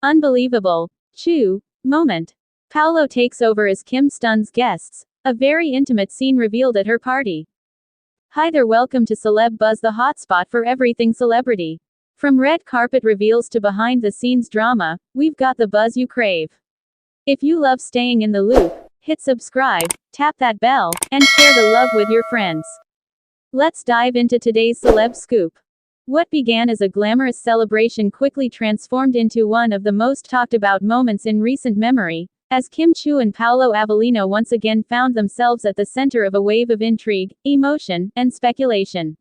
Unbelievable. Chiu moment. Paulo takes over as Kim stuns guests. A very intimate scene revealed at her party. Hi there, welcome to Celeb Buzz, the hotspot for everything celebrity. From red carpet reveals to behind the scenes drama, we've got the buzz you crave. If you love staying in the loop, hit subscribe, tap that bell, and share the love with your friends. Let's dive into today's celeb scoop. What began as a glamorous celebration quickly transformed into one of the most talked about moments in recent memory, as Chiu and Paulo Avelino once again found themselves at the center of a wave of intrigue, emotion, and speculation.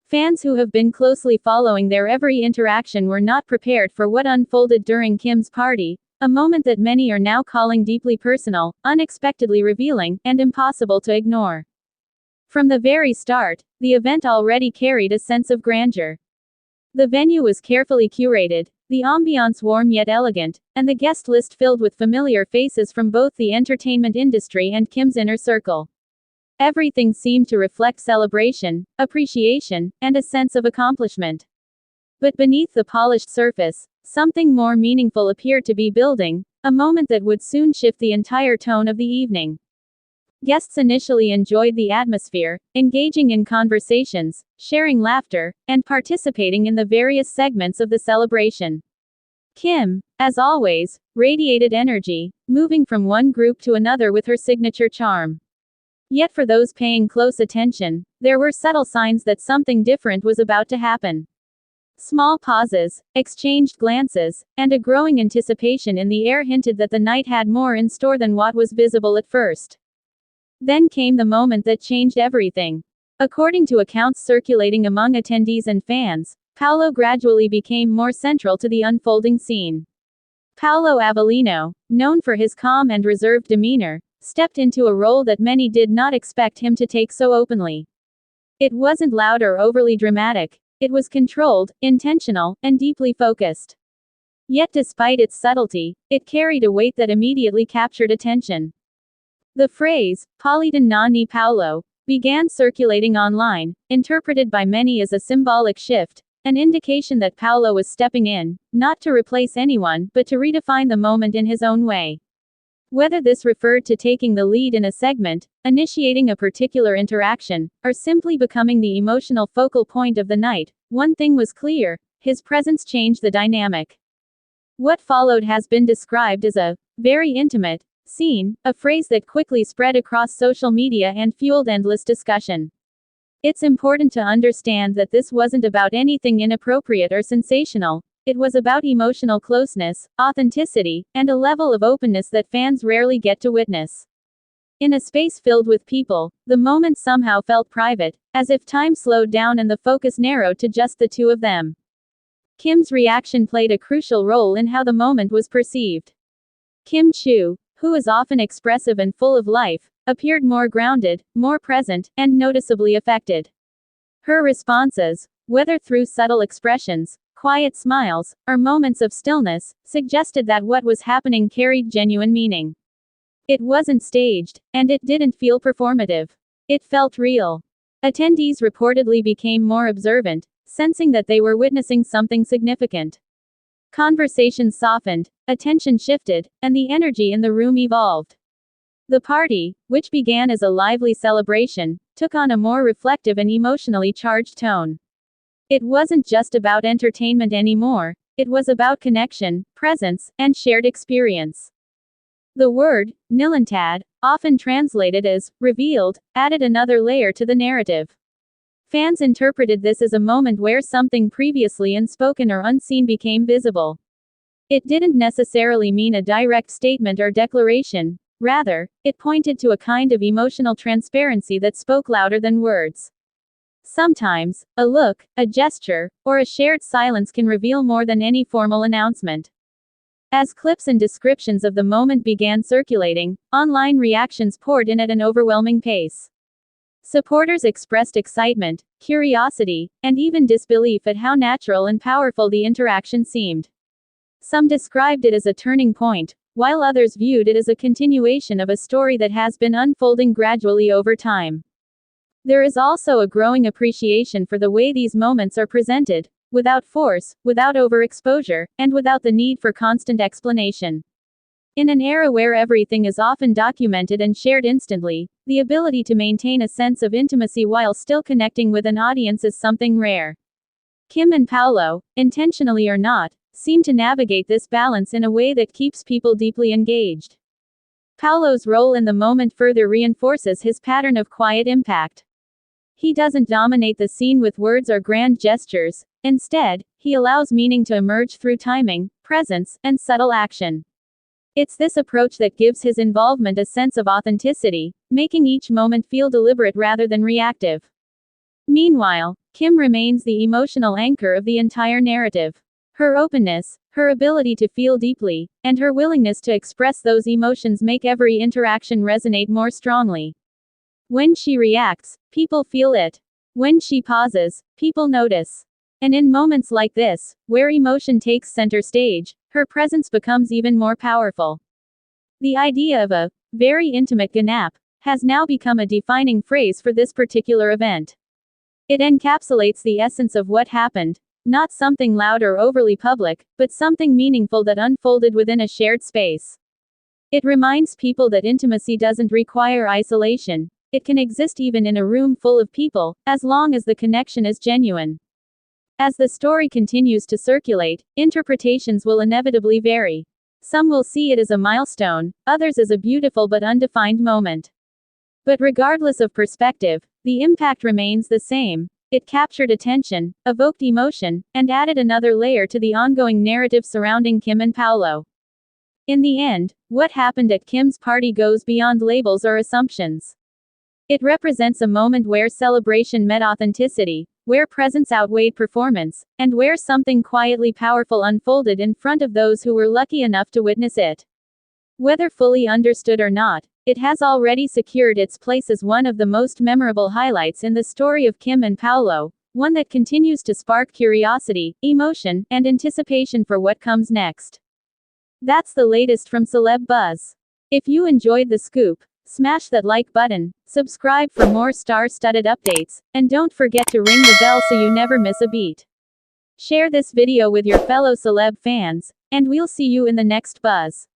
Fans who have been closely following their every interaction were not prepared for what unfolded during Kim's party, a moment that many are now calling deeply personal, unexpectedly revealing, and impossible to ignore. From the very start, the event already carried a sense of grandeur. The venue was carefully curated, the ambiance warm yet elegant, and the guest list filled with familiar faces from both the entertainment industry and Kim's inner circle. Everything seemed to reflect celebration, appreciation, and a sense of accomplishment. But beneath the polished surface, something more meaningful appeared to be building, a moment that would soon shift the entire tone of the evening. Guests initially enjoyed the atmosphere, engaging in conversations, sharing laughter, and participating in the various segments of the celebration. Kim, as always, radiated energy, moving from one group to another with her signature charm. Yet for those paying close attention, there were subtle signs that something different was about to happen. Small pauses, exchanged glances, and a growing anticipation in the air hinted that the night had more in store than what was visible at first. Then came the moment that changed everything. According to accounts circulating among attendees and fans, Paulo gradually became more central to the unfolding scene. Paulo Avelino, known for his calm and reserved demeanor, stepped into a role that many did not expect him to take so openly. It wasn't loud or overly dramatic, it was controlled, intentional, and deeply focused. Yet despite its subtlety, it carried a weight that immediately captured attention. The phrase, "Palitan na ni Paulo," began circulating online, interpreted by many as a symbolic shift, an indication that Paulo was stepping in, not to replace anyone, but to redefine the moment in his own way. Whether this referred to taking the lead in a segment, initiating a particular interaction, or simply becoming the emotional focal point of the night, one thing was clear: his presence changed the dynamic. What followed has been described as a very intimate scene, a phrase that quickly spread across social media and fueled endless discussion. It's important to understand that this wasn't about anything inappropriate or sensational. It was about emotional closeness, authenticity, and a level of openness that fans rarely get to witness. In a space filled with people, the moment somehow felt private, as if time slowed down and the focus narrowed to just the two of them. Kim's reaction played a crucial role in how the moment was perceived. Chiu, who is often expressive and full of life, appeared more grounded, more present, and noticeably affected. Her responses, whether through subtle expressions, quiet smiles, or moments of stillness, suggested that what was happening carried genuine meaning. It wasn't staged, and it didn't feel performative. It felt real. Attendees reportedly became more observant, sensing that they were witnessing something significant. Conversations softened, attention shifted, and the energy in the room evolved. The party, which began as a lively celebration, took on a more reflective and emotionally charged tone. It wasn't just about entertainment anymore, it was about connection, presence, and shared experience. The word, nilantad, often translated as revealed, added another layer to the narrative. Fans interpreted this as a moment where something previously unspoken or unseen became visible. It didn't necessarily mean a direct statement or declaration, rather, it pointed to a kind of emotional transparency that spoke louder than words. Sometimes, a look, a gesture, or a shared silence can reveal more than any formal announcement. As clips and descriptions of the moment began circulating, online reactions poured in at an overwhelming pace. Supporters expressed excitement, curiosity, and even disbelief at how natural and powerful the interaction seemed. Some described it as a turning point, while others viewed it as a continuation of a story that has been unfolding gradually over time. There is also a growing appreciation for the way these moments are presented, without force, without overexposure, and without the need for constant explanation. In an era where everything is often documented and shared instantly, the ability to maintain a sense of intimacy while still connecting with an audience is something rare. Kim and Paulo, intentionally or not, seem to navigate this balance in a way that keeps people deeply engaged. Paulo's role in the moment further reinforces his pattern of quiet impact. He doesn't dominate the scene with words or grand gestures. Instead, he allows meaning to emerge through timing, presence, and subtle action. It's this approach that gives his involvement a sense of authenticity, making each moment feel deliberate rather than reactive. Meanwhile, Kim remains the emotional anchor of the entire narrative. Her openness, her ability to feel deeply, and her willingness to express those emotions make every interaction resonate more strongly. When she reacts, people feel it. When she pauses, people notice. And in moments like this, where emotion takes center stage, her presence becomes even more powerful. The idea of a very intimate ganap has now become a defining phrase for this particular event. It encapsulates the essence of what happened, not something loud or overly public, but something meaningful that unfolded within a shared space. It reminds people that intimacy doesn't require isolation. It can exist even in a room full of people, as long as the connection is genuine. As the story continues to circulate, interpretations will inevitably vary. Some will see it as a milestone, others as a beautiful but undefined moment. But regardless of perspective, the impact remains the same. It captured attention, evoked emotion, and added another layer to the ongoing narrative surrounding Kim and Paulo. In the end, what happened at Kim's party goes beyond labels or assumptions. It represents a moment where celebration met authenticity, where presence outweighed performance, and where something quietly powerful unfolded in front of those who were lucky enough to witness it. Whether fully understood or not, it has already secured its place as one of the most memorable highlights in the story of Kim and Paulo, one that continues to spark curiosity, emotion, and anticipation for what comes next. That's the latest from Celeb Buzz. If you enjoyed the scoop, smash that like button, subscribe for more star-studded updates, and don't forget to ring the bell so you never miss a beat. Share this video with your fellow celeb fans, and we'll see you in the next buzz.